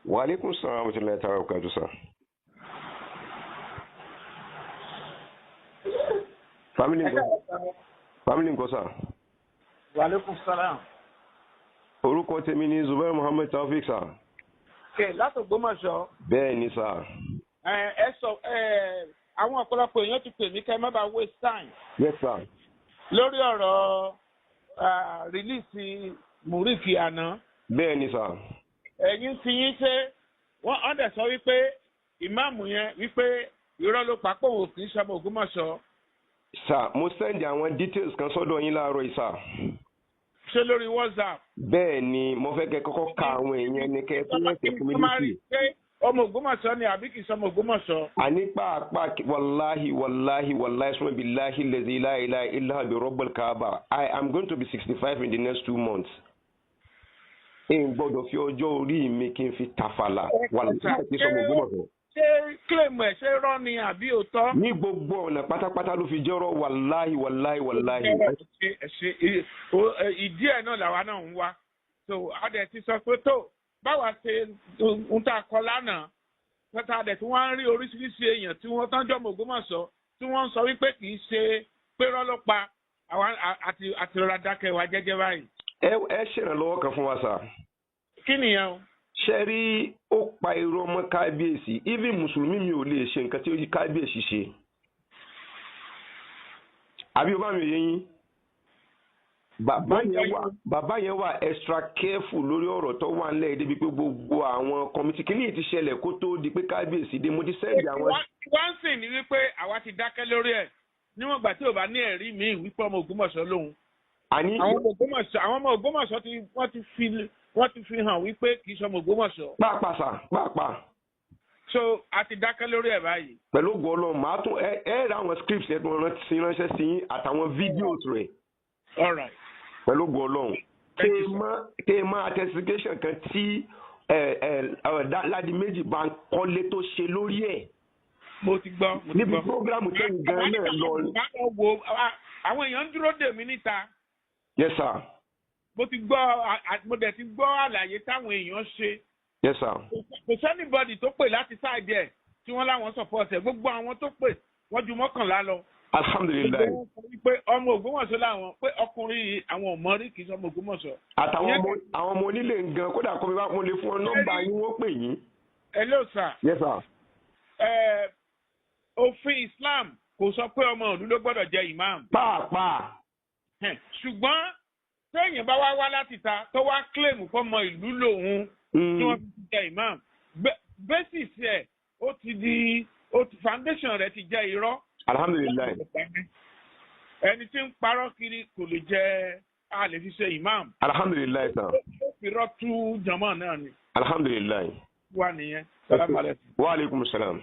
Wa alaikum salam wa rahmatullahi ta'ala wa barakatuh, sir. Family nǹkan sir. Wa alaikum salam. Orúkọ tèmi ni Zubair Muhammad Taofik, sir. Okay, láti Ògbómọ̀ṣọ́. Bẹ́ẹ̀ ni, sir. Ẹ sọ àwọn ọ̀pọ̀lọpọ̀ èèyàn ti pè mí kẹ́ má bàa waste time. Yes, sir. Lórí ọ̀rọ̀ rìlíìsì Múríkì àná. Bẹ́ẹ̀ ni, sir. Ẹ̀yin ti yín ṣe wọ́n dẹ̀ sọ wípé ìmáàmù yẹn wípé irọ́ ló papọ̀ wò kì í ṣọmọ Ògbómọ̀ṣọ́. Sir, mo send àwọn details kan sọ́dọ̀ yín láàárọ̀ yìí, sir. Ṣé lórí WhatsApp? Bẹ́ẹ̀ ni, mo fẹ́ kẹ́ kọ́kọ́ ka àwọn èèyàn ní kẹ́ tó lẹ́sẹ̀ fún mi létí. Ṣé ọmọ Ògbómọ̀ṣọ́ ni àbí kì í ṣọmọ Ògbómọ̀ṣọ́? Àní pàápàá wàláhi sọ́mọ́ billahi lazi la ilaha illa bi rabbil kaaba. I am going to be 65 in the next 2 months. N gbọ́dọ̀ fi ọjọ́ orí mi kí n fi tàfàlà wàláhi kì í ṣọmọ Ògbómọ̀ṣọ́. Ṣé kílèmù ẹ̀ ṣé rọ́ ni àbí òótọ́? Ní gbogbo ọ̀nà pátápátá ló fi jẹ́rọ̀ wàláhi. Ìdí ẹ̀ náà làwa náà ń wá. So adẹ̀ ti sọ pé tó báwa ṣe ń ta kọ lánàá pẹ̀tà adẹ̀ tí wọ́n ń rí oríṣiríṣi èèyàn tí wọ́n tán jọmọ Ògbómọ̀ṣọ́ tí wọ́n ń sọ wípé kì í ṣe pé rọ́ ló pa àwọn àti rọra dákẹ́ wa jẹ́jẹ́ báyìí. Ẹ ṣèrànlọ́wọ́ kan fún wa, sà. Kí nìyẹn o? Ṣé rí ó pa irọ́ mọ́ kábíyèsí, even mùsùlùmí mi ò lè ṣe nǹkan tí ó yí kábíyèsí ṣe. Àbí o bá mi yé yín? Bàbá yẹn wà extra careful lórí ọ̀rọ̀ tó wà nílẹ̀ débi pé gbogbo àwọn kọmitì kìíní ti ṣẹlẹ̀ kó tó di pé kábíyèsí dé mo ti sẹ́ẹ̀dì àwọn. Wọ́n sì ní wípé àwa ti dákẹ́ lórí ẹ̀ níwọ̀n ìgbà tí ò bá ní ẹ̀rí mi wípé ọmọ Ògbómọ̀ṣọ́ lòun. Àwọn ọmọ Ògbómọ̀ṣọ́ wọ́n ti fi hàn wípé kì í ṣọmọ Ògbómọ̀ṣọ́. Pàápàá. So a ti dákẹ́ lórí ẹ̀ báyìí. Pẹ̀lú ògo Ọlọ́run màá tún ẹ ra àwọn scripts ẹ̀ tó ránṣẹ́ sí yín àtàwọn videos rẹ̀. All right. Pẹ̀lú ògo Ọlọ́run. Kéèmá attestation kan tí Ládi méjì bá ń kọ́lé tó ṣe lórí ẹ̀. Mo ti gbọ́. Níbi prógrámù tó ń gan náà lọ. Àwọn èèyàn ń dúró dè mí níta. Yes, sir. Mo dẹ̀ ti gbọ́ àlàyé táwọn èèyàn ṣe. Yes, sir. Kò sẹ́nìbọ̀dì tó pè láti sáìdì ẹ̀ tí wọ́n láwọn support ẹ̀. Gbogbo àwọn tó pè wọ́n ju 11 lọ. Alhamdulilayi. Pé ọmọ Ògbómọ̀ṣọ́ làwọn pé ọkùnrin yìí àwọn ọmọ rí kì í sọmọ Ògbómọ̀ṣọ́. Àtàwọn ọmọ onílé gan kódà kó mi bá mo lè fún ọ nọ́mbà yín wọ́n pè yín. Hello sir. Yes, sir. Òfin Islam kò sọ pé ọmọ ìlú ló gbọ́dọ̀ jẹ imam. Pàápàá. Ṣùgbọ́n téèyàn bá wá láti ta tó wá claim fọmọ ìlú lòun tí wọ́n fi jẹ imam basis ẹ̀ ó ti foundation rẹ̀ ti jẹ́ irọ́. Alhamdulilayi. Ẹni tí ń parọ́ kiri kò lè jẹ́ a lè fi ṣe imam. Alhamdulilayi sir. Ó fi rọ́ tú jàmá náà ni. Alhamdulilayi. Wà nìyẹn. Wa alaikum salam.